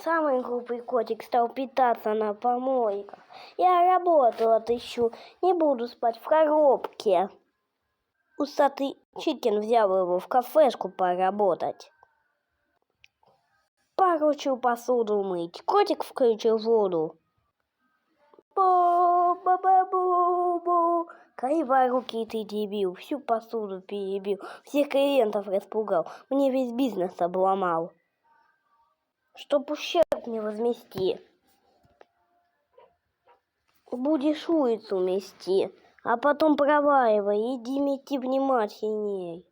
самый глупый котик стал питаться на помойках. Я работу отыщу, не буду спать в коробке. Усатый Чикен взял его в кафешку поработать. Поручил посуду мыть. Котик включил воду. Бу-бу-бу-бу-бу. Криворукий ты дебил, всю посуду перебил, всех клиентов распугал, мне весь бизнес обломал. Чтоб ущерб не возмести, будешь улицу мести, а потом проваливай, иди мети внимательней.